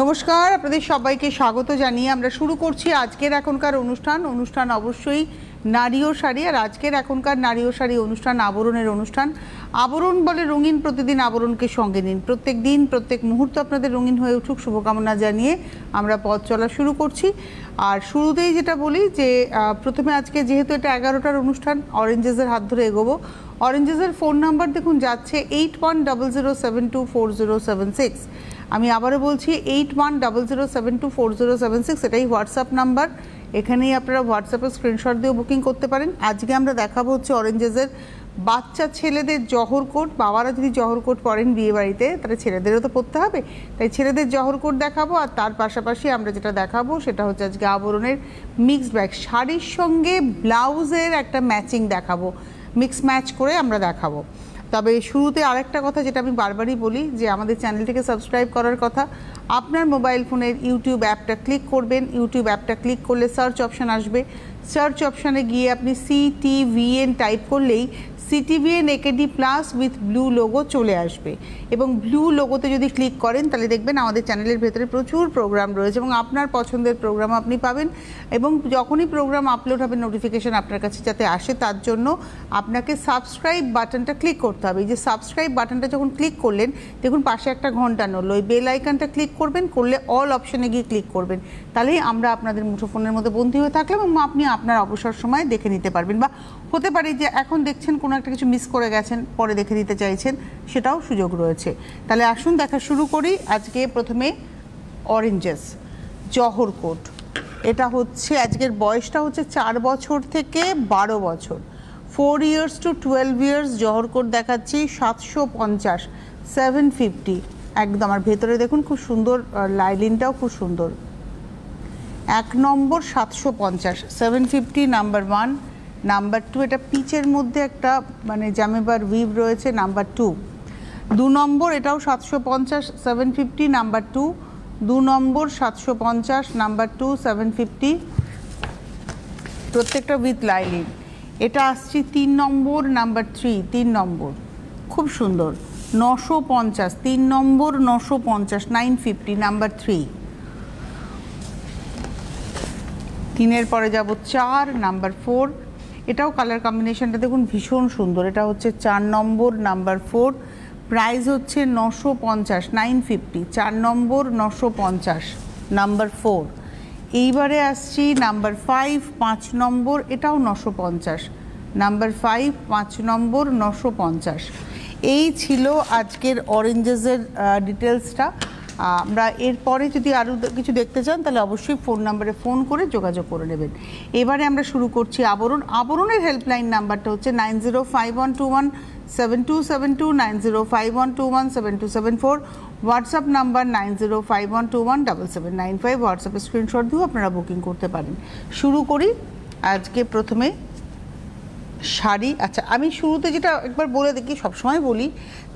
নমস্কার, আপনাদের সবাইকে স্বাগত জানিয়ে আমরা শুরু করছি আজকের এখনকার অনুষ্ঠান অবশ্যই নারী ও শাড়ি। আর আজকের এখনকার নারী ও শাড়ি অনুষ্ঠান আবরণের অনুষ্ঠান। আবরণ বলে রঙিন, প্রতিদিন আবরণকে সঙ্গে নিন। প্রত্যেক দিন প্রত্যেক মুহূর্ত আপনাদের রঙিন হয়ে উঠুক শুভকামনা জানিয়ে আমরা পথ চলা শুরু করছি। আর শুরুতেই যেটা বলি যে প্রথমে আজকে যেহেতু এটা 11টার অনুষ্ঠান, অরেঞ্জেসের হাত ধরে এগোবো। অরেঞ্জেসের ফোন নাম্বার দেখুন যাচ্ছে 8100724076। আমি আবারও বলছি 8100724076, এটাই হোয়াটসঅ্যাপ নাম্বার। এখানেই আপনারা হোয়াটসঅ্যাপে স্ক্রিনশট দিয়ে বুকিং করতে পারেন। আজকে আমরা দেখাবো হচ্ছে অরেঞ্জেসের বাচ্চা ছেলেদের জহর কোট। বাবারা যদি জহর কোট পরেন বিয়ে বাড়িতে, তাহলে ছেলেদেরও তো পরতে হবে, তাই ছেলেদের জহর কোট দেখাবো। আর তার পাশাপাশি আমরা যেটা দেখাবো সেটা হচ্ছে আজকে আবরণের মিক্সড ব্যাগ, শাড়ির সঙ্গে ব্লাউজের একটা ম্যাচিং দেখাবো, মিক্স ম্যাচ করে আমরা দেখাবো। তবে শুরুতে আরেকটা কথা যেটা আমি বারবারই বলি, যে আমাদের চ্যানেলটিকে সাবস্ক্রাইব করার কথা। আপনার মোবাইল ফোনের ইউটিউব অ্যাপটা ক্লিক করবেন। ইউটিউব অ্যাপটা ক্লিক করলে সার্চ অপশান আসবে। সার্চ অপশানে গিয়ে আপনি CTVN টাইপ করলেই CTVN AKD plus with blue logo চলে আসবে। এবং ব্লু লোগোতে যদি ক্লিক করেন তাহলে দেখবেন আমাদের চ্যানেলের ভেতরে প্রচুর প্রোগ্রাম রয়েছে এবং আপনার পছন্দের প্রোগ্রাম আপনি পাবেন। এবং যখনই প্রোগ্রাম আপলোড হবে নোটিফিকেশান আপনার কাছে যাতে আসে, তার জন্য আপনাকে সাবস্ক্রাইব বাটনটা ক্লিক করতে হবে। এই যে সাবস্ক্রাইব বাটনটা যখন ক্লিক করলেন, দেখুন পাশে একটা ঘন্টা নড়লো, ওই বেল আইকনটা ক্লিক করবেন, করলে অল অপশানে গিয়ে ক্লিক করবেন। তাহলেই আমরা আপনাদের মুঠোফোনের মধ্যে বন্দী হয়ে থাকলাম এবং আপনি আপনার অবসর সময় দেখে নিতে পারবেন। বা হতে পারে যে এখন দেখছেন কোনো একটা কিছু মিস করে গেছেন, পরে দেখে নিতে চাইছেন, সেটাও সুযোগ রয়েছে। তাহলে আসুন দেখা শুরু করি। আজকে প্রথমে অরেঞ্জেস জহর কোট। এটা হচ্ছে আজকের বয়সটা হচ্ছে 4 বছর থেকে 12 বছর, 4 years to 12 years। জহর কোট দেখাচ্ছি 750, 750 একদম। আর ভেতরে দেখুন খুব সুন্দর, লাইলিনটাও খুব সুন্দর। 1 নম্বর 750, 750 নাম্বার 1। নাম্বার 2 এটা পিচের মধ্যে একটা মানে জামেবার উইভ রয়েছে, নাম্বার 2। 2 নম্বর এটাও 750, 750 নাম্বার 2। 2 নম্বর 750, নাম্বার 2 750, প্রত্যেকটা উইথ লাইলিন। এটা আসছি 3 নম্বর নাম্বার 3, 3 নম্বর খুব সুন্দর 950, 3 নম্বর 950, 950 নাম্বার 3। 3-এর পরে যাব 4 নাম্বার 4। এটাও কালার কম্বিনেশনটা দেখুন ভীষণ সুন্দর। এটা হচ্ছে 4 নম্বর নাম্বার 4, প্রাইস হচ্ছে 950, 950, 4 নম্বর 950 নাম্বার 4। এইবারে আসছি নাম্বার 5, 5 নম্বর, এটাও 950, নাম্বার 5, 5 নম্বর 950। এই ছিল আজকের অরেঞ্জেসের ডিটেলসটা। আমরা এরপরে যদি আরও কিছু দেখতে চান তাহলে অবশ্যই ফোন নাম্বারে ফোন করে যোগাযোগ করে নেবেন। এবারে আমরা শুরু করছি আবরণ। আবরণের হেল্পলাইন নাম্বারটা হচ্ছে 9051217272, 9051217274। WhatsApp number 9051217795। হোয়াটসঅ্যাপে স্ক্রিনশট দিয়েও আপনারা বুকিং করতে পারেন। শুরু করি আজকে প্রথমে শাড়ি। আচ্ছা, আমি শুরুতে যেটা একবার বলে দেখি, সবসময় বলি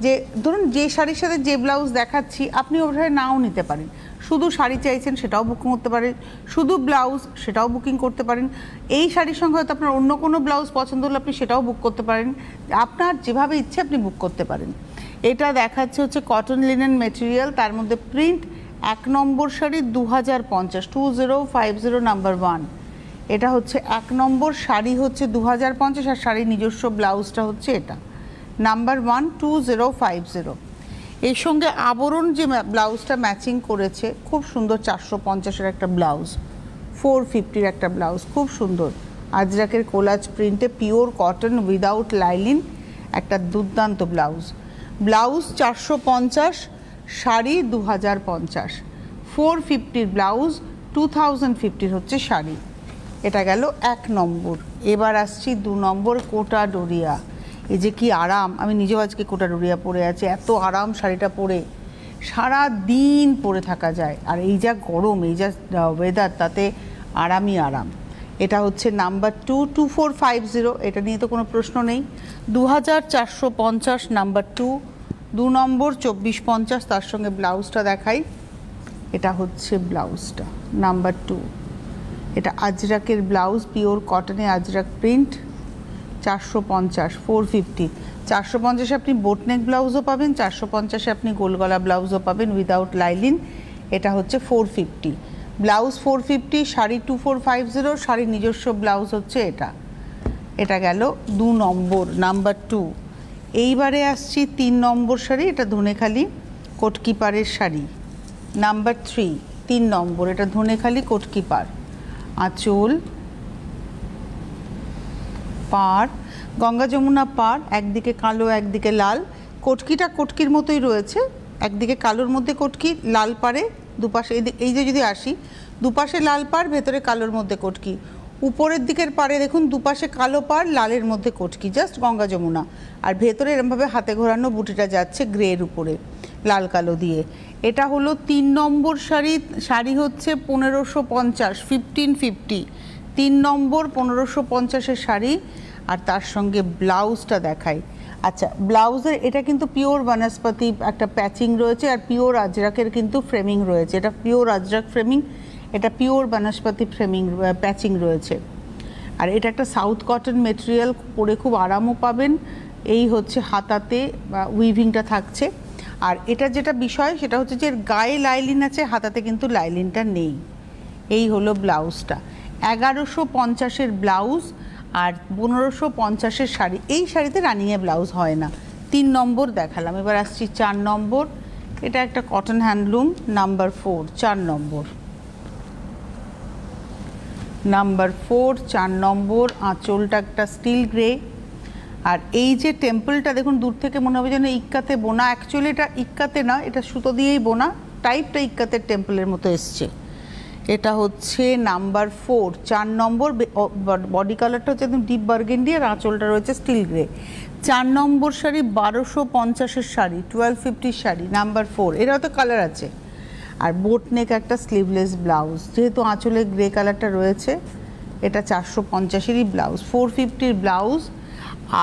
যে ধরুন যে শাড়ির সাথে যে ব্লাউজ দেখাচ্ছি আপনি ওভাবে নাও নিতে পারেন। শুধু শাড়ি চাইছেন সেটাও বুকিং করতে পারেন, শুধু ব্লাউজ সেটাও বুকিং করতে পারেন। এই শাড়ির সঙ্গে হয়তো আপনার অন্য কোনো ব্লাউজ পছন্দ হলে আপনি সেটাও বুক করতে পারেন। আপনার যেভাবে ইচ্ছে আপনি বুক করতে পারেন। এটা দেখাচ্ছে হচ্ছে কটন লিনেন মেটেরিয়াল, তার মধ্যে প্রিন্ট। 1 নম্বর শাড়ি 2050, 2050 নাম্বার 1। এটা হচ্ছে 1 নম্বর শাড়ি হচ্ছে 2050, আর শাড়ির নিজস্ব ব্লাউজটা হচ্ছে এটা নাম্বার 1, 2050। এর সঙ্গে আবরণ যে ব্লাউজটা ম্যাচিং করেছে খুব সুন্দর, 450-এর একটা ব্লাউজ, 450-র একটা ব্লাউজ, খুব সুন্দর আজরাকের কোলাজ প্রিন্টে, পিওর কটন উইদাউট লাইলিন, একটা দুর্দান্ত ব্লাউজ। ব্লাউজ 450, শাড়ি 2050, 450-র ব্লাউজ, 2050-র হচ্ছে শাড়ি। এটা গেল 1 নম্বর। এবার আসছি 2 নম্বর, কোটা ডোরিয়া। এই যে কি আরাম, আমি নিজেও আজকে কোটা ডোরিয়া পরে আছি। এত আরাম শাড়িটা পরে, সারা দিন পরে থাকা যায়। আর এই যা গরম, এই যা ওয়েদার, তাতে আরামই আরাম। এটা হচ্ছে নাম্বার 2, 2450, এটা নিয়ে তো কোনো প্রশ্ন নেই। 2450 নাম্বার 2, 2 নম্বর 2450। তার সঙ্গে ব্লাউজটা দেখাই, এটা হচ্ছে ব্লাউজটা নাম্বার 2। এটা আজরাকের ব্লাউজ, পিওর কটনে আজরাক প্রিন্ট, 450, 450। 450-এ আপনি বোটনেক ব্লাউজও পাবেন, 450-এ আপনি গোলগলা ব্লাউজও পাবেন উইদাউট লাইলিন। এটা হচ্ছে 450, ব্লাউজ 450, শাড়ি 2450, শাড়ির নিজস্ব ব্লাউজ হচ্ছে এটা। এটা গেল 2 নম্বর, নাম্বার 2। এইবারে আসছি 3 নম্বর শাড়ি, এটা ধনেখালি কোটকিপারের শাড়ি, নাম্বার 3, 3 নম্বর, এটা ধনেখালি কোটকিপার। আঁচল, পাড়, গঙ্গা যমুনা পাড়, একদিকে কালো একদিকে লাল, কোটকিটা কোটকির মতোই রয়েছে, একদিকে কালোর মধ্যে কোটকি, লাল পাড়ে দুপাশে, এই যে যদি আসি দুপাশে লাল পাড়, ভেতরে কালোর মধ্যে কোটকি, উপরের দিকের পাড়ে দেখুন দুপাশে কালো পাড়, লালের মধ্যে কোটকি, জাস্ট গঙ্গা যমুনা, আর ভেতরে এরমভাবে হাতে ঘোরানো বুটিটা যাচ্ছে গ্রের উপরে লাল কালো দিয়ে। এটা হলো 3 নম্বর শাড়ি, শাড়ি হচ্ছে 1550, 1550, 3 নম্বর 1550-এর শাড়ি। আর তার সঙ্গে ব্লাউজটা দেখাই। আচ্ছা, ব্লাউজের এটা কিন্তু পিওর বনস্পতি একটা প্যাচিং রয়েছে, আর পিওর আজরাকের কিন্তু ফ্রেমিং রয়েছে, এটা পিওর আজরাক ফ্রেমিং, এটা পিওর বনস্পতি ফ্রেমিং প্যাচিং রয়েছে। আর এটা একটা সাউথ কটন মেটেরিয়াল, পরে খুব আরামও পাবেন। এই হচ্ছে হাতাতে উইভিংটা থাকছে। আর এটা যেটা বিষয় সেটা হচ্ছে যে গায়ে লাইলিন আছে, হাতাতে কিন্তু লাইলিনটা নেই। এই হলো ব্লাউজটা, 1150-এর ব্লাউজ আর 1550-এর শাড়ি। এই শাড়িতে রানিংয়ে ব্লাউজ হয় না। 3 নম্বর দেখালাম, এবার আসছি 4 নম্বর। এটা একটা কটন হ্যান্ডলুম, নাম্বার 4, 4 নম্বর, নাম্বার 4, 4 নম্বর। আঁচলটা একটা স্টিল গ্রে। আর এই যে টেম্পলটা দেখুন, দূর থেকে মনে হবে যেন ইক্কাতে বোনা, অ্যাকচুয়ালি এটা ইক্কাতে না, এটা সুতো দিয়েই বোনা, টাইপটা ইক্কাতের টেম্পলের মতো এসছে। এটা হচ্ছে নাম্বার 4, 4 নম্বর। বডি কালারটা হচ্ছে একদম ডিপ বার্গেন্ডি, আর আঁচলটা রয়েছে স্টিল গ্রে। 4 নম্বর শাড়ি 1250-এর শাড়ি, 1250 শাড়ি, নাম্বার 4। এরাও তো কালার আছে। আর বোট নেক একটা স্লিভলেস ব্লাউজ, যেহেতু আঁচলে গ্রে কালারটা রয়েছে, এটা 450-এরই ব্লাউজ, 450-র ব্লাউজ।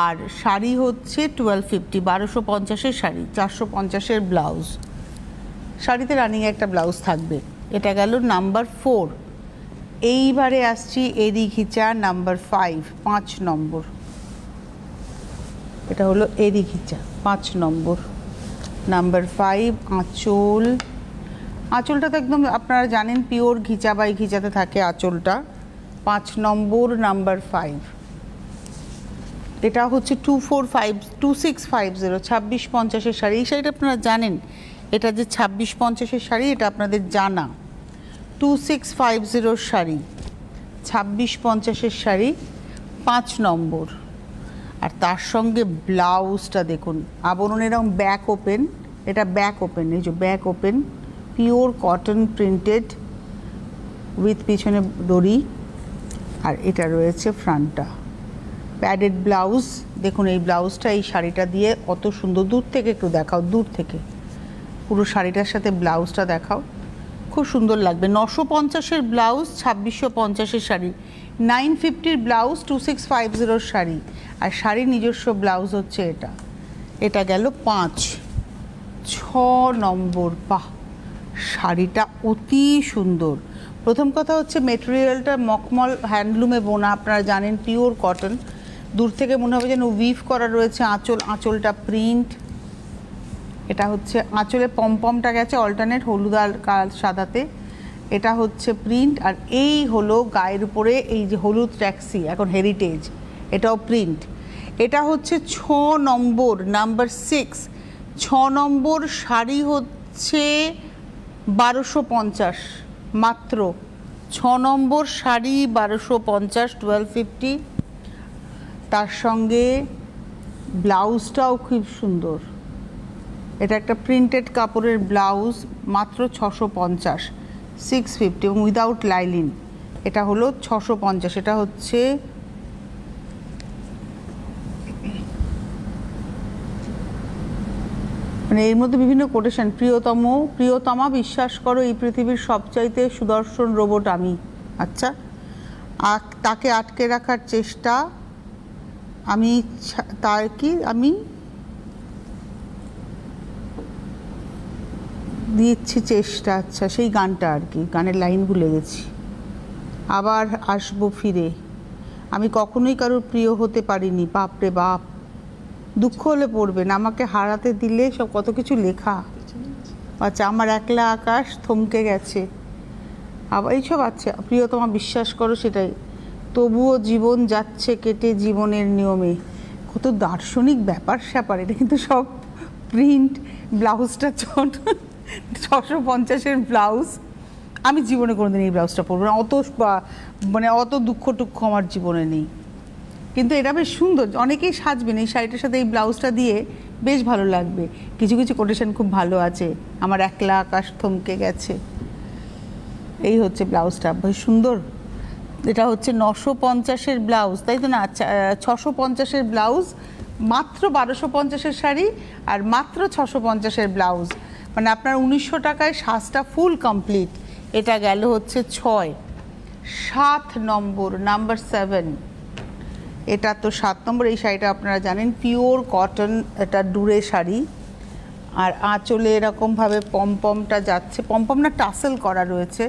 আর শাড়ি হচ্ছে 1250, 1250-এর শাড়ি, 450-এর ব্লাউজ। শাড়িতে রানিং একটা ব্লাউজ থাকবে। এটা গেল নাম্বার 4। এইবারে আসছি এরি ঘিচা, নাম্বার 5, 5 নম্বর। এটা হলো এরি ঘিচা, 5 নম্বর, নাম্বার 5। আঁচল, আঁচলটা তো একদম আপনারা জানেন পিওর ঘিচা বাই ঘিচাতে থাকে আঁচলটা, 5 নম্বর, নাম্বার 5। এটা হচ্ছে 2650, 2650-এর শাড়ি। এই শাড়িটা আপনারা জানেন, এটা যে 2650-এর শাড়ি এটা আপনাদের জানা। 2650-র শাড়ি, 2650-এর শাড়ি, 5 নম্বর। আর তার সঙ্গে ব্লাউজটা দেখুন, আবরণ এরকম ব্যাক ওপেন, এটা ব্যাক ওপেন, এই যে back open, pure cotton printed with পিছনে দড়ি। আর এটা রয়েছে ফ্রন্টটা, প্যাডেড ব্লাউজ। দেখুন এই ব্লাউজটা এই শাড়িটা দিয়ে কত সুন্দর, দূর থেকে একটু দেখাও, দূর থেকে পুরো শাড়িটার সাথে ব্লাউজটা দেখাও, খুব সুন্দর লাগবে। 950-এর ব্লাউজ, 2650-এর শাড়ি, 950-র ব্লাউজ, 2650-র শাড়ি। আর শাড়ির নিজস্ব ব্লাউজ হচ্ছে এটা। এটা গেল 5। 6 নম্বর, বাহ, শাড়িটা অতি সুন্দর। প্রথম কথা হচ্ছে মেটেরিয়ালটা মখমল হ্যান্ডলুমে বোনা, আপনারা জানেন পিওর কটন, দূর থেকে মনে হবে যেন উইভ করা রয়েছে। আঁচলটা প্রিন্ট, এটা হচ্ছে আঁচলে পমপমটা গেছে অল্টারনেট হলুদ আর সাদাতে, এটা হচ্ছে প্রিন্ট। আর এই হলো গায়ের উপরে এই যে হলুদ ট্যাক্সি, এখন হেরিটেজ, এটাও প্রিন্ট। এটা হচ্ছে 6 নম্বর, নাম্বার 6, 6 নম্বর শাড়ি হচ্ছে 1250 মাত্র, 6 নম্বর শাড়ি 1250, 1250। তার সঙ্গে ব্লাউজটাও খুব সুন্দর, এটা একটা প্রিন্টেড কাপড়ের ব্লাউজ, মাত্র 650, 650, এবং উইদাউট লাইলিন। এটা হলো 650। এটা হচ্ছে মানে এর মধ্যে বিভিন্ন কোটেশন, প্রিয়তমা বিশ্বাস করো এই পৃথিবীর সবচাইতে সুদর্শন রোবট আমি। আচ্ছা, তাকে আটকে রাখার চেষ্টা আমি, তার কি আমি দিচ্ছি চেষ্টা। আচ্ছা, সেই গানটা আর কি, গানের লাইন ভুলে গেছি। আবার আসবো ফিরে, আমি কখনোই কারোর প্রিয় হতে পারিনি, বাপরে বাপ, দুঃখ হলে পড়বেন, আমাকে হারাতে দিলে, সব কত কিছু লেখা। আচ্ছা, আমার একলা আকাশ থমকে গেছে, আবার এইসব আছে। প্রিয়তমা বিশ্বাস করো সেটাই, তবুও জীবন যাচ্ছে কেটে জীবনের নিয়মে। কত দার্শনিক ব্যাপার স্যাপার, এটা কিন্তু সব প্রিন্ট। ব্লাউজটা 650-এর ব্লাউজ। আমি জীবনে কোনোদিন এই ব্লাউজটা পরবো না, মানে অত দুঃখ টুক্ষ আমার জীবনে নেই, কিন্তু এটা বেশ সুন্দর। অনেকেই সাজবেন এই শাড়িটার সাথে, এই ব্লাউজটা দিয়ে বেশ ভালো লাগবে। কিছু কিছু কোটেশন খুব ভালো আছে, আমার একলা আকাশ থমকে গেছে। এই হচ্ছে ব্লাউজটা, বেশ সুন্দর। এটা হচ্ছে 950-এর ব্লাউজ, তাই তো না? 650-এর ব্লাউজ, মাত্র 1250-এর শাড়ি আর মাত্র 650-এর ব্লাউজ, মানে আপনার 1900 টাকায় সাজটা ফুল কমপ্লিট। এটা গেল হচ্ছে 6। 7 নম্বর, নাম্বার 7, এটা তো 7 নম্বর। এই শাড়িটা আপনারা জানেন পিওর কটন, এটা ডুরে শাড়ি, আর আঁচলে এরকমভাবে পমপমটা যাচ্ছে, পমপম না টাসেল করা রয়েছে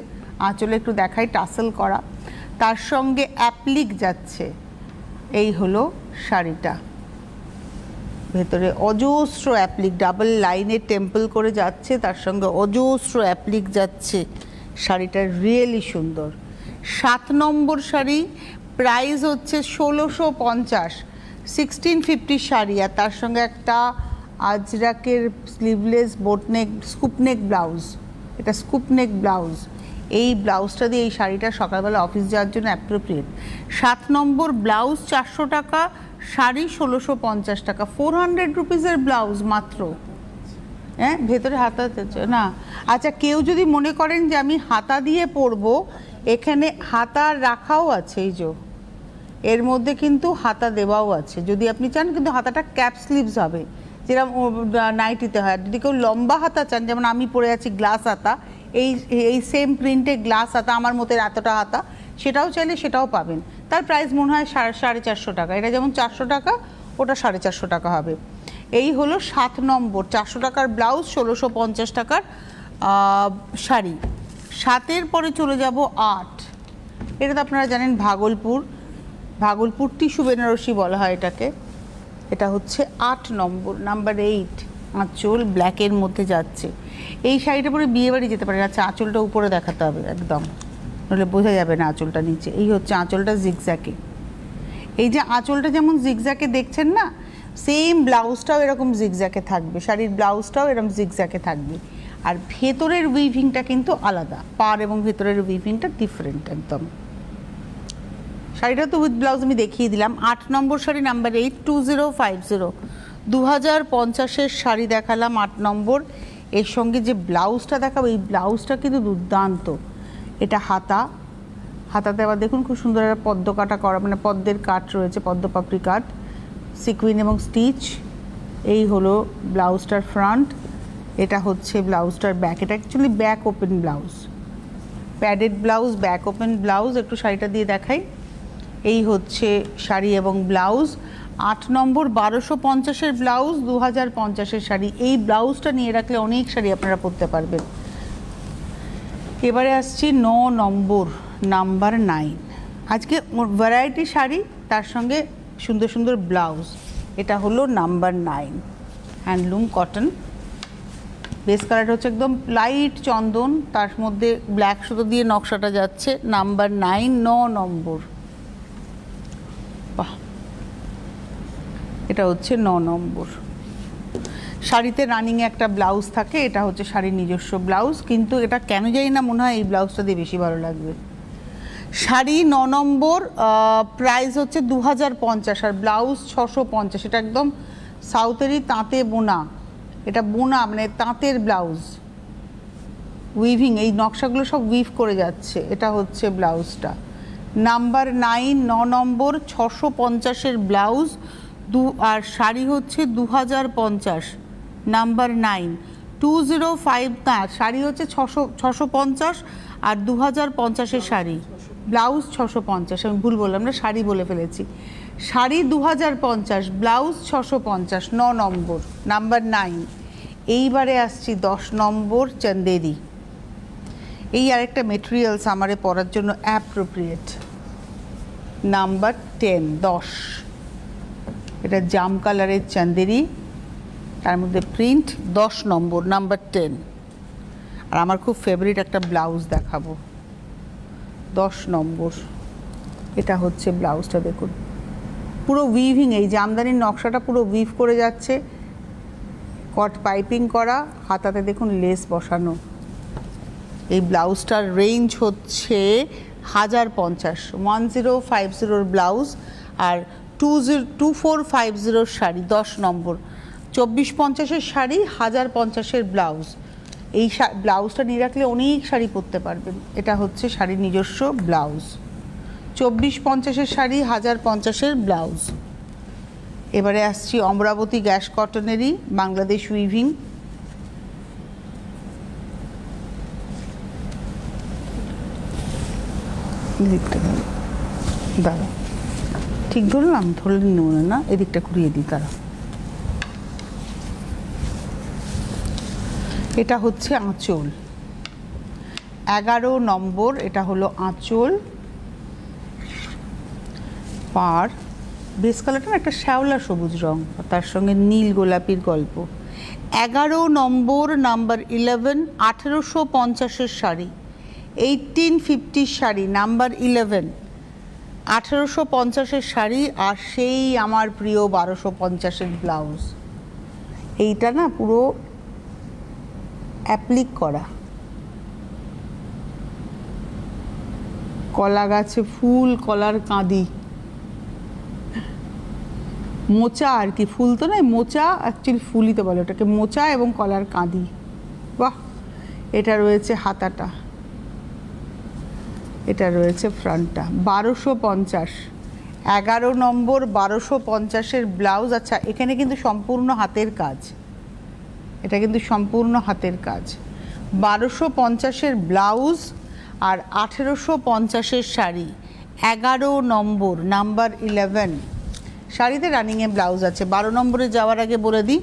আঁচলে, একটু দেখাই টাসেল করা, তার সঙ্গে অ্যাপ্লিক যাচ্ছে। এই হলো শাড়িটা, ভেতরে অজস্র অ্যাপ্লিক, ডাবল লাইনে টেম্পল করে যাচ্ছে, তার সঙ্গে অজস্র অ্যাপ্লিক যাচ্ছে। শাড়িটা রিয়েলি সুন্দর। 7 নম্বর শাড়ি, প্রাইস হচ্ছে 1650, 1650 শাড়ি, আর তার সঙ্গে একটা আজরাকের স্লিভলেস বোটনেক স্কুপনেক ব্লাউজ। এটা স্কুপনেক ব্লাউজ। এই ব্লাউজটা দিয়ে এই শাড়িটা সকালবেলা অফিস যাওয়ার জন্য অ্যাপ্রোপ্রিয়েট। 7 নম্বর ব্লাউজ 400 টাকা, শাড়ি 1650 টাকা, 400 রুপিসের ব্লাউজ মাত্র। হ্যাঁ, ভেতরে হাতা না। আচ্ছা, কেউ যদি মনে করেন যে আমি হাতা দিয়ে পরবো, এখানে হাতা রাখাও আছে, এই যে এর মধ্যে কিন্তু হাতা দেওয়াও আছে যদি আপনি চান, কিন্তু হাতাটা ক্যাপ স্লিভস হবে, যেরকম নাইটিতে হয়। যদি কেউ লম্বা হাতা চান, যেমন আমি পরে আছি গ্লাস হাতা, এই সেম প্রিন্টে গ্লাস হাতা, আমার মতো এতটা হাতা, সেটাও চাইলে সেটাও পাবেন। তার প্রাইস মনে হয় 450 টাকা। এটা যেমন 400 টাকা, ওটা 450 টাকা হবে। এই হলো 7 নম্বর, 400 টাকার ব্লাউজ, 1650 টাকার শাড়ি। 7-এর পরে চলে যাব 8। এটা তো আপনারা জানেন ভাগলপুর টিস্যু বেনারসি বলা হয় এটাকে। এটা হচ্ছে 8 নম্বর, নাম্বার 8। আঁচল ব্ল্যাকের মধ্যে যাচ্ছে। এই শাড়িটা পরে বিয়ে বাড়ি যেতে পারে। আচ্ছা, আঁচলটা উপরে দেখাতে হবে একদম, নইলে বোঝা যাবে না আঁচলটা নিচে। এই হচ্ছে আঁচলটা জিগজ্যাকে। এই যে আঁচলটা যেমন জিগজ্যাকে দেখছেন না, সেম ব্লাউজটাও এরকম জিগজ্যাকে থাকবে, শাড়ির ব্লাউজটাও এরকম জিগজ্যাকে থাকবে। আর ভেতরের উইভিংটা কিন্তু আলাদা, পাড় এবং ভেতরের উইভিংটা ডিফারেন্ট একদম। শাড়িটা তো উইথ ব্লাউজ আমি দেখিয়ে দিলাম। 8 নম্বর শাড়ি, নাম্বার 8, 2050, 2050-এর শাড়ি দেখালাম 8 নম্বর। এর সঙ্গে যে ব্লাউজটা দেখাবো, এই ব্লাউজটা কিন্তু দুর্দান্ত। এটা হাতাতে আবার দেখুন খুব সুন্দর একটা পদ্ম কাটা করা, মানে পদ্মের কাট রয়েছে, পদ্ম পাপড়ি কাট, সিকুইন এবং স্টিচ। এই হলো ব্লাউজটার ফ্রন্ট, এটা হচ্ছে ব্লাউজটার ব্যাক। এটা actually back open blouse, padded blouse, back open blouse. একটু শাড়িটা দিয়ে দেখাই। এই হচ্ছে শাড়ি এবং ব্লাউজ। 8 নম্বর 1250-এর ব্লাউজ, 2050-এর শাড়ি। এই ব্লাউজটা নিয়ে রাখলে অনেক শাড়ি আপনারা পরতে পারবেন। এবারে আসছি 9 নম্বর, নাম্বার 9। আজকে ভ্যারাইটি শাড়ি, তার সঙ্গে সুন্দর সুন্দর ব্লাউজ। এটা হলো নাম্বার 9, হ্যান্ডলুম কটন। বেস কালারটা হচ্ছে একদম লাইট চন্দন, তার মধ্যে ব্ল্যাক সুতো দিয়ে নকশাটা যাচ্ছে। নাম্বার 9, 9 নম্বর। বাহ, এটা হচ্ছে 9 নম্বর। শাড়িতে রানিংয়ে একটা ব্লাউজ থাকে, এটা হচ্ছে শাড়ির নিজস্ব ব্লাউজ, কিন্তু এটা কেন জানি না মনে হয় এই ব্লাউজটা দিয়ে বেশি ভালো লাগবে। শাড়ি 9 নম্বর, প্রাইস হচ্ছে 2050, আর ব্লাউজ 650। এটা একদম সাউথেরই তাঁতে বোনা, এটা বোনা মানে তাঁতের ব্লাউজ, উইভিং, এই নকশাগুলো সব উইভ করে যাচ্ছে। এটা হচ্ছে ব্লাউজটা। নাম্বার 9, 9 নম্বর, 650-এর ব্লাউজ, আর শাড়ি হচ্ছে 2050। নাম্বার 9, 205 না, শাড়ি হচ্ছে 650 আর 2050-এর শাড়ি, ব্লাউজ 650। আমি ভুল বললাম না, শাড়ি বলে ফেলেছি। শাড়ি 2050, ব্লাউজ 650, 9 নম্বর, নাম্বার 9। এইবারে আসছি 10 নম্বর, চন্দেরি। এই আরেকটা মেটেরিয়ালস আমারে পরার জন্য অ্যাপ্রোপ্রিয়েট। নাম্বার 10, 10। এটা জাম কালারের চান্দেরি, তার মধ্যে প্রিন্ট, 10 নম্বর, নাম্বার 10। আর আমার খুব ফেভারিট একটা ব্লাউজ দেখাবো, 10 নম্বর। এটা হচ্ছে ব্লাউজটা, দেখুন পুরো উইভিং, এই জামদানির নকশাটা পুরো উইভ করে যাচ্ছে, কট পাইপিং করা, হাতাতে দেখুন লেস বসানো। এই ব্লাউজটার রেঞ্জ হচ্ছে 1050, 1050 ব্লাউজ, আর 2450 শাড়ি, 10 নম্বর। 2450 শাড়ি, 1050 ব্লাউজ। এই ব্লাউজটা নিয়ে রাখলে অনেক শাড়ি পরতে পারবেন। এটা হচ্ছে শাড়ির নিজস্ব ব্লাউজ, 2450 শাড়ি, 1050 ব্লাউজ। এবারে আসছি অমরাবতী গ্যাস কটনেরই বাংলাদেশ উইভিং। দাঁড়া, ঠিক ধরলাম? ধরলে মনে না, এদিকটা ঘুরিয়ে দিই, তারা। এটা হচ্ছে আঁচল, 11 নম্বর। এটা হলো আঁচল, পার বেস কালারটা একটা শ্যাওলা সবুজ রং, তার সঙ্গে নীল গোলাপির গল্প। 11 নম্বর, নাম্বার 11, 1850 শাড়ি, 1850 শাড়ি, নাম্বার 11, 1850 শাড়ি। আর সেই আমার প্রিয় 1250 ব্লাউজ। এইটা না পুরো অ্যাপ্লিক করা, কলা গাছে ফুল, কলার কাঁদি, মোচা আর কি, ফুল তো নয়, মোচা, অ্যাকচুয়ালি ফুলই তো বলে ওটাকে, মোচা এবং কলার কাঁদি। বাহ! এটা রয়েছে হাতাটা, এটা রয়েছে ফ্রন্টটা। 1250, 11 নম্বর, 1250 ব্লাউজ। আচ্ছা, এখানে কিন্তু সম্পূর্ণ হাতের কাজ, এটা কিন্তু সম্পূর্ণ হাতের কাজ। 1250 ব্লাউজ আর 1850 শাড়ি, 11 নম্বর, নাম্বার 11। শাড়িতে রানিংয়ে ব্লাউজ আছে। 12 নম্বরে যাওয়ার আগে বলে দিই,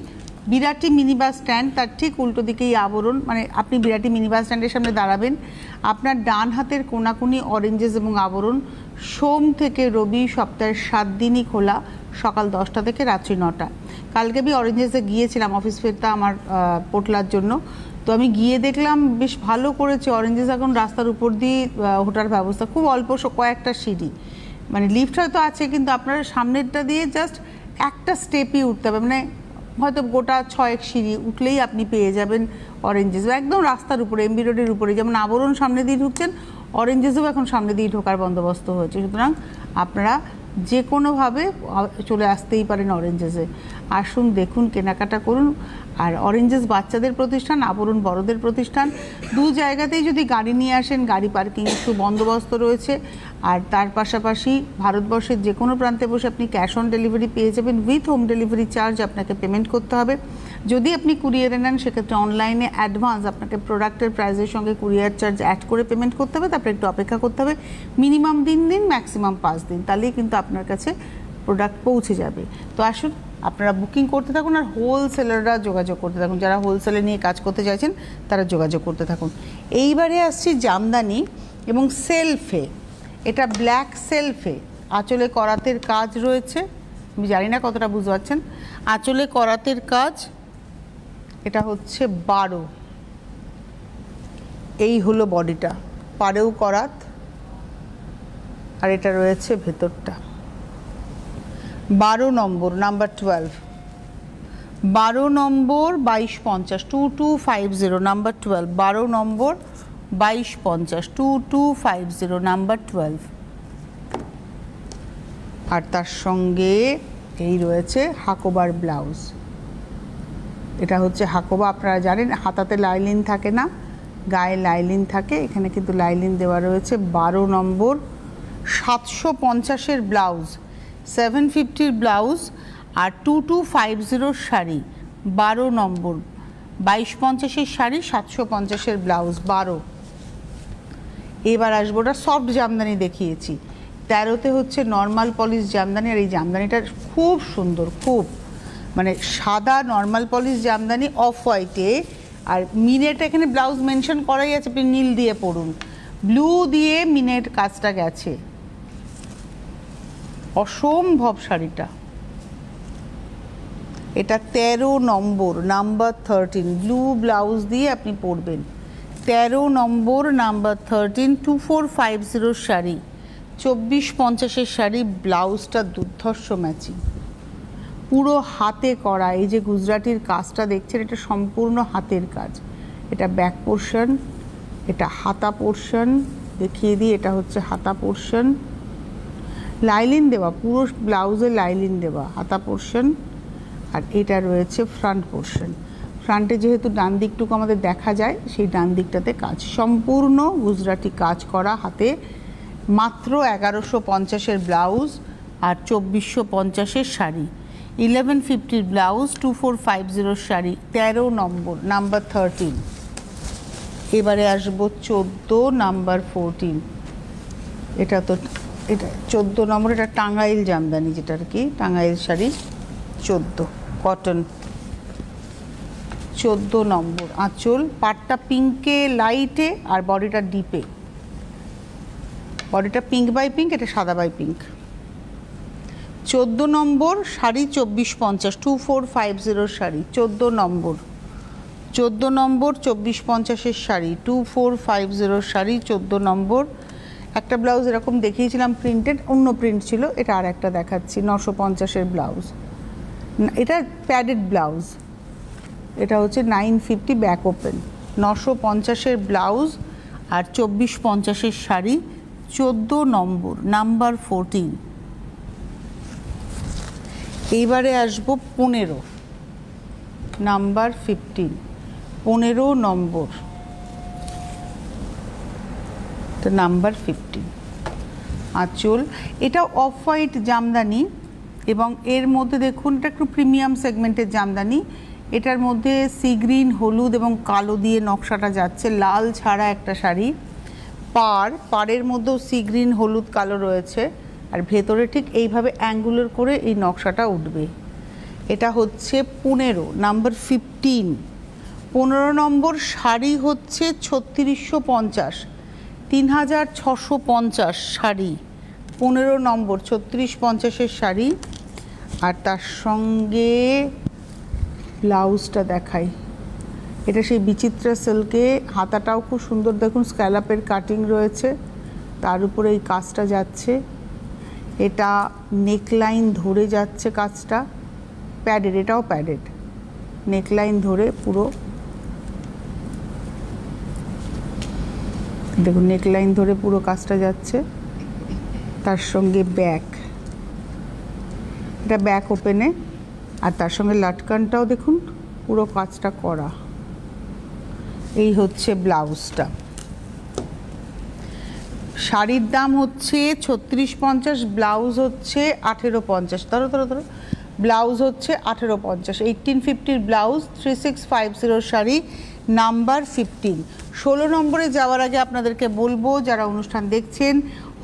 বিরাটি মিনি বাস স্ট্যান্ড, তার ঠিক উল্টো দিকেই আবরণ। মানে আপনি বিরাটি মিনি বাস স্ট্যান্ডের সামনে দাঁড়াবেন, আপনার ডান হাতের কোনাকুনি অরেঞ্জেস এবং আবরণ। সোম থেকে রবি সপ্তাহের 7 দিনই খোলা, সকাল 10টা থেকে রাত্রি 9টা। কালকে আমি অরেঞ্জেসে গিয়েছিলাম অফিস ফেরতা আমার পোটলার জন্য, তো আমি গিয়ে দেখলাম বেশ ভালো করেছে অরেঞ্জেস। এখন রাস্তার উপর দিয়ে ওঠার ব্যবস্থা, খুব অল্প কয়েকটা সিঁড়ি, মানে লিফট হয়তো আছে, কিন্তু আপনার সামনেরটা দিয়ে জাস্ট একটা স্টেপই উঠতে হবে, মানে হয়তো গোটা 6 সিঁড়ি উঠলেই আপনি পেয়ে যাবেন অরেঞ্জেস, একদম রাস্তার উপরে, এমবি রোডের উপরে। যেমন আবরণ সামনে দিয়ে ঢুকছেন, অরেঞ্জেসও এখন সামনে দিয়ে ঢোকার বন্দোবস্ত হয়েছে। সুতরাং আপনারা যে কোনোভাবে চলে আসতেই পারেন অরেঞ্জেসে। আসুন, দেখুন, কেনাকাটা করুন। আর অরেঞ্জেস বাচ্চাদের প্রতিষ্ঠান, আবরণ বড়দের প্রতিষ্ঠান, দু জায়গাতেই যদি গাড়ি নিয়ে আসেন, গাড়ি পার্কিংয়ের সুবন্দোবস্ত রয়েছে। আর তার পাশাপাশি ভারতবর্ষের যে কোনো প্রান্তে বসে আপনি ক্যাশ অন ডেলিভারি পেয়ে যাবেন, উইথ হোম ডেলিভারি চার্জ আপনাকে পেমেন্ট করতে হবে। যদি আপনি কুরিয়ারে নেন, সেক্ষেত্রে অনলাইনে অ্যাডভান্স আপনাকে প্রোডাক্টের প্রাইসের সঙ্গে কুরিয়ার চার্জ অ্যাড করে পেমেন্ট করতে হবে, তারপরে একটু অপেক্ষা করতে হবে, মিনিমাম 3 দিন, ম্যাক্সিমাম 5 দিন, তাহলেই কিন্তু আপনার কাছে প্রোডাক্ট পৌঁছে যাবে। তো আসুন, আপনারা বুকিং করতে থাকুন, আর হোলসেলাররা যোগাযোগ করতে থাকুন, যারা হোলসেলে নিয়ে কাজ করতে চাইছেন তারা যোগাযোগ করতে থাকুন। এইবারে আসছি জামদানি এবং সেলফে। এটা ব্ল্যাক সেলফে, আঁচলে করাতের কাজ রয়েছে, আমি জানি না কতটা বুঝতে পারছেন। আঁচলে করাতের কাজ, এটা হচ্ছে 12, এই হলো বডিটা, পাড়েও করাত, আর এটা রয়েছে ভেতরটা। 12 নম্বর, নাম্বার 12, 12 নম্বর, 2250, 2250, নাম্বার 12, 12 নম্বর, 2250, 2250, নাম্বার 12। আর তার সঙ্গে এই রয়েছে হাকোবার ব্লাউজ। এটা হচ্ছে হাকোবা, আপনারা জানেন হাতাতে লাইলিন থাকে না, গায়ে লাইলিন থাকে, এখানে কিন্তু লাইলিন দেওয়া রয়েছে। 12 নম্বর, 750 ব্লাউজ, 750 ব্লাউজ আর 2250 শাড়ি, 12 নম্বর, 2250 শাড়ি, 750 ব্লাউজ, 12। এবার আসবো, ওটা সফট জামদানি দেখিয়েছি। 13তে হচ্ছে নর্মাল পলিশ জামদানি, আর এই জামদানিটা খুব সুন্দর, খুব মানে সাদা নর্মাল পলিশ জামদানি, অফ হোয়াইটে, আর মিনেট এখানে ব্লাউজ মেনশন করাই আছে, আপনি নীল দিয়ে পড়ুন, ব্লু দিয়ে মিনেট কাজটা গেছে, অসম্ভব শাড়িটা। এটা 13 নম্বর, নাম্বার 13, ব্লু ব্লাউজ দিয়ে আপনি পরবেন, 13 নম্বর নাম্বার 13 2450 শাড়ি, 2450-এর শাড়ি। ব্লাউজটা দুর্ধর্ষ ম্যাচিং, পুরো হাতে করা। এই যে গুজরাটির কাজটা দেখছেন, এটা সম্পূর্ণ হাতের কাজ। এটা ব্যাক পোর্শন, এটা হাতা পোর্শন, দেখিয়ে দিই। এটা হচ্ছে হাতা পোর্শন, লাইলিন দেওয়া, পুরো ব্লাউজে লাইলিন দেওয়া হাতা পোর্শন। আর এটা রয়েছে ফ্রন্ট পোর্শন। ফ্রন্টে যেহেতু ডান দিকটুকু আমাদের দেখা যায়, সেই ডান দিকটাতে কাজ, সম্পূর্ণ গুজরাটি কাজ করা হাতে। মাত্র 1150-এর ব্লাউজ আর 2450-এর শাড়ি। 1150-র ব্লাউজ, 2450 শাড়ি, 13 নম্বর নাম্বার 13। এবারে আসবো 14 নাম্বার 14। এটা তো এটা 14 নম্বর, এটা টাঙ্গাইল জামদানি, যেটা আর কি টাঙ্গাইল শাড়ি 14 কটন। 14 নম্বর আঁচল, পাটটা পিঙ্কে লাইটে আর বডিটা ডিপে। বডিটা পিঙ্ক বাই পিঙ্ক, এটা সাদা বাই পিঙ্ক। 14 নম্বর শাড়ি 2450, 2450 শাড়ি 14 নম্বর। 14 নম্বর 2450-এর শাড়ি, 2450 শাড়ি 14 নম্বর। একটা ব্লাউজ এরকম দেখিয়েছিলাম প্রিন্টেড, অন্য প্রিন্ট ছিল, এটা আর একটা দেখাচ্ছি 950-এর ব্লাউজ। এটা প্যাডেড ব্লাউজ, এটা হচ্ছে 950 ব্যাক ওপেন। 950-এর ব্লাউজ আর 2450-এর শাড়ি, 14 নম্বর নাম্বার 14। এইবারে আসবো 15 নাম্বার 15, 15 নম্বর, এটা নাম্বার 15। আঁচল, এটা অফ হোয়াইট জামদানি এবং এর মধ্যে দেখুন এটা একটু প্রিমিয়াম সেগমেন্টের জামদানি। এটার মধ্যে সি গ্রিন, হলুদ এবং কালো দিয়ে নকশাটা যাচ্ছে, লাল ছাড়া একটা শাড়ি। পাড়ের মধ্যেও সি গ্রিন, হলুদ, কালো রয়েছে, আর ভেতরে ঠিক এইভাবে অ্যাঙ্গুলার করে এই নকশাটা উঠবে। এটা হচ্ছে 15 নাম্বার 15। 15 নম্বর শাড়ি হচ্ছে 3650, 3650 শাড়ি, 15 নম্বর 3650-এর শাড়ি। আর তার সঙ্গে ব্লাউজটা দেখাই, এটা সেই বিচিত্রা সিল্কে, হাতাটাও খুব সুন্দর, দেখুন স্ক্যালাপের কাটিং রয়েছে, তার উপরে এই কাজটা যাচ্ছে। এটা নেকলাইন ধরে যাচ্ছে কাজটা, প্যাডেড, এটাও প্যাডেড, নেকলাইন ধরে পুরো, দেখুন নেকলাইন ধরে পুরো কাজটা যাচ্ছে। তার সঙ্গে ব্যাক, এটা ব্যাক ওপেনে, আর তার সঙ্গে লাটকানটাও দেখুন পুরো কাজটা করা। এই হচ্ছে ব্লাউজটা। শাড়ির দাম হচ্ছে 3650, ব্লাউজ হচ্ছে 1850। ধরো ব্লাউজ হচ্ছে 1850। 1850-র ব্লাউজ, 3650 শাড়ি, নাম্বার 15। 16 নম্বরে যাওয়ার আগে আপনাদেরকে বলবো, যারা অনুষ্ঠান দেখছেন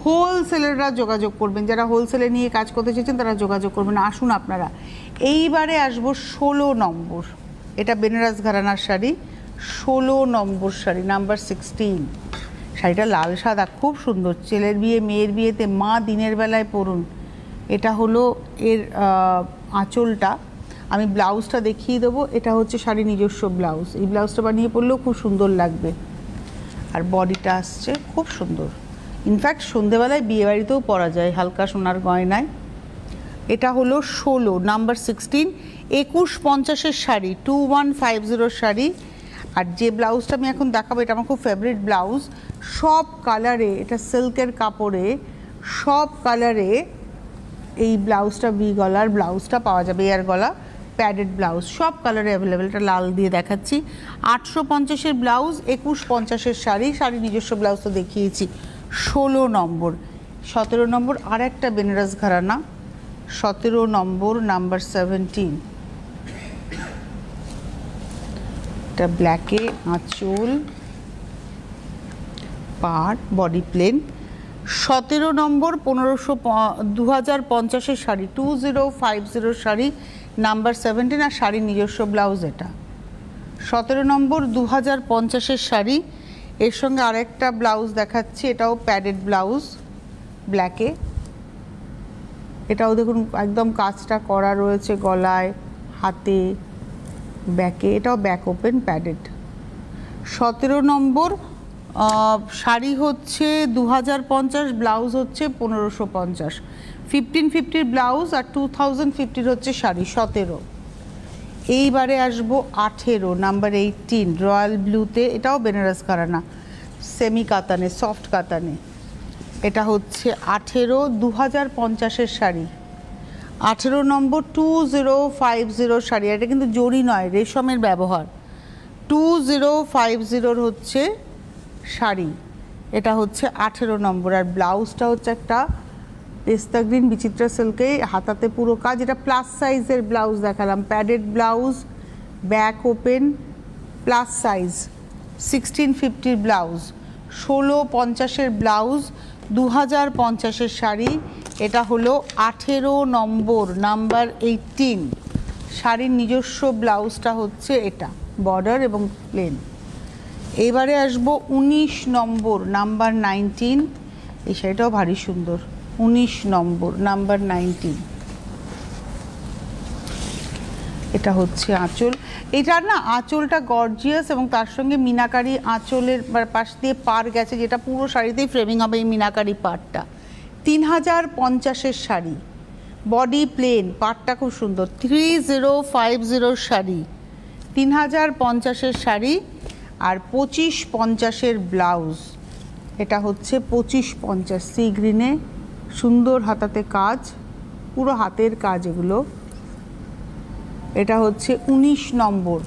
হোলসেলাররা যোগাযোগ করবেন, যারা হোলসেলে নিয়ে কাজ করতে চেয়েছেন তারা যোগাযোগ করবেন। আসুন আপনারা। এইবারে আসবো 16 নম্বর, এটা বেনারস ঘরানার শাড়ি, 16 নম্বর শাড়ি, নাম্বার 16। শাড়িটা লাল সাদা, খুব সুন্দর, ছেলের বিয়ে মেয়ের বিয়েতে মা দিনের বেলায় পরুন। এটা হলো এর আঁচলটা, আমি ব্লাউজটা দেখিয়ে দেবো। এটা হচ্ছে শাড়ির নিজস্ব ব্লাউজ, এই ব্লাউজটা বানিয়ে পরলেও খুব সুন্দর লাগবে। আর বডিটা আসছে খুব সুন্দর, ইনফ্যাক্ট সন্ধেবেলায় বিয়েবাড়িতেও পরা যায় হালকা সোনার গয়নায়। এটা হলো 16 নাম্বার 16, 2150-এর শাড়ি, 2150 শাড়ি। আর যে ব্লাউজটা আমি এখন দেখাবো, এটা আমার খুব ফেভারিট ব্লাউজ, সব কালারে, এটা সিল্কের কাপড়ে সব কালারে এই ব্লাউজটা, ভি গলার ব্লাউজটা পাওয়া যাবে, এয়ার গলা প্যাডেড ব্লাউজ, সব কালারে অ্যাভেলেবেল। এটা লাল দিয়ে দেখাচ্ছি। 850-এর ব্লাউজ, 2150-এর শাড়ি, শাড়ি নিজস্ব ব্লাউজ তো দেখিয়েছি। 16 নম্বর। 17 নম্বর আর একটা বেনারস ঘরানা, 17 নম্বর নাম্বার 17। এটা ব্ল্যাকে, আঁচল, পাড়, বডি প্লেন। 17 নম্বর 2050-এর শাড়ি, 2050 শাড়ি, নাম্বার 17, আর শাড়ি নিজস্ব ব্লাউজ এটা। 17 নম্বর 2050-এর শাড়ি, এর সঙ্গে আরেকটা ব্লাউজ দেখাচ্ছি, এটাও প্যাডেড ব্লাউজ ব্ল্যাকে। এটাও দেখুন একদম কাজটা করা রয়েছে গলায়, হাতে, ব্যাকে, এটাও ব্যাক ওপেন প্যাডেড। 17 নম্বর শাড়ি হচ্ছে 2050, ব্লাউজ হচ্ছে 1550। 1550 ব্লাউজ আর 2050 হচ্ছে শাড়ি 17। এইবারে আসবো 18 নাম্বার 18 রয়্যাল ব্লুতে, এটাও বেনারস ঘরানা, সেমি কাতানে, সফট কাতানে। এটা হচ্ছে 18 2050-এর শাড়ি। 18 নম্বর 2050 শাড়ি, এটা কিন্তু জরি নয়, রেশমের ব্যবহার। 2050 হচ্ছে শাড়ি, এটা হচ্ছে 18 নম্বর। আর ব্লাউজটা হচ্ছে একটা পেস্তা গ্রিন বিচিত্রা সিল্কে, হাতাতে পুরো কাজ। এটা প্লাস সাইজের ব্লাউজ দেখালাম, padded blouse, back open, plus size. 1650 blouse, 1650-এর ব্লাউজ, 2050-এর শাড়ি। এটা হলো 18 নম্বর নাম্বার 18। শাড়ির নিজস্ব ব্লাউজটা হচ্ছে এটা, বর্ডার এবং প্লেন। এইবারে আসবো 19 নম্বর নাম্বার 19। এই শাড়িটাও ভারী সুন্দর, 19 নম্বর নাম্বার 19। এটা হচ্ছে আঁচল। এটার না আঁচলটা গর্জিয়াস এবং তার সঙ্গে মিনাকারি আঁচলের পাশ দিয়ে পার গেছে, যেটা পুরো শাড়িতেই ফ্রেমিং হবে এই মিনাকারি পাড়টা। 3050-এর শাড়ি, বডি প্লেন, পাড়টা খুব সুন্দর। 3050 শাড়ি, 3050-এর শাড়ি আর 2550-এর ব্লাউজ। এটা হচ্ছে 2550 সি গ্রিনে, সুন্দর হাতাতে কাজ, পুরো হাতের কাজ এগুলো। এটা হচ্ছে 19 নম্বর,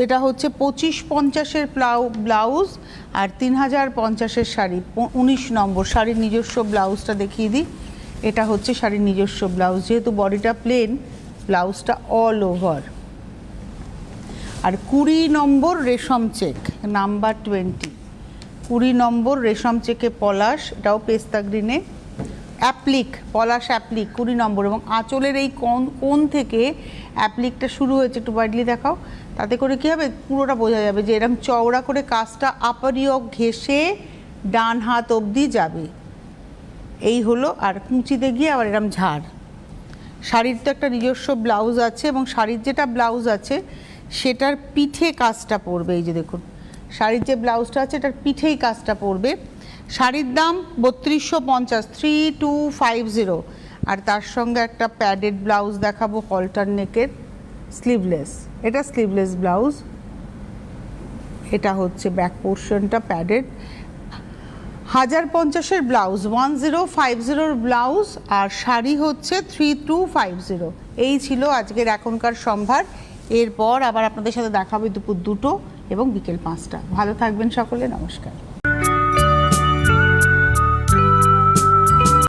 এটা হচ্ছে 2550-এর ব্লাউজ আর 3050-এর শাড়ি। 19 নম্বর শাড়ির নিজস্ব ব্লাউজটা দেখিয়ে দিই। এটা হচ্ছে শাড়ির নিজস্ব ব্লাউজ, যেহেতু বডিটা প্লেন, ব্লাউজটা অল ওভার। আর 20 নম্বর রেশম চেক নাম্বার 20, 20 নম্বর রেশম চেকে পলাশ, এটাও পেস্তা গ্রিনে, অ্যাপ্লিক, পলাশ অ্যাপ্লিক 20 নম্বর। এবং আঁচলের এই কোণ থেকে অ্যাপ্লিকটা শুরু হয়েছে, একটু বাইডলি দেখাও। তাতে করে কী হবে, পুরোটা বোঝা যাবে যে এরকম চওড়া করে কাজটা আপারিয়ক ঘেঁষে ডান হাত অবধি যাবে। এই হলো। আর কুঁচিতে গিয়ে আবার এরকম ঝাড়। শাড়ির তো একটা নিজস্ব ব্লাউজ আছে এবং শাড়ির যেটা ব্লাউজ আছে সেটার পিঠে কাজটা পড়বে। এই যে দেখুন, শাড়ির যে ব্লাউজটা আছে এটার পিঠেই কাজটা পড়বে। শাড়ির দাম 3250, 3250। আর তার সঙ্গে একটা প্যাডেড ব্লাউজ দেখাবো, হলটার নেকের, স্লিভলেস। এটা স্লিভলেস ব্লাউজ, এটা হচ্ছে ব্যাক পোর্শনটা প্যাডেড। 1050-এর ব্লাউজ, 1050-এর ব্লাউজ আর শাড়ি হচ্ছে 3250। এই ছিল আজকের এখনকার সম্ভার। এরপর আবার আপনাদের সাথে দেখাবে দুপুর 2টো এবং বিকেল 5টা। ভালো থাকবেন সকলে, নমস্কার।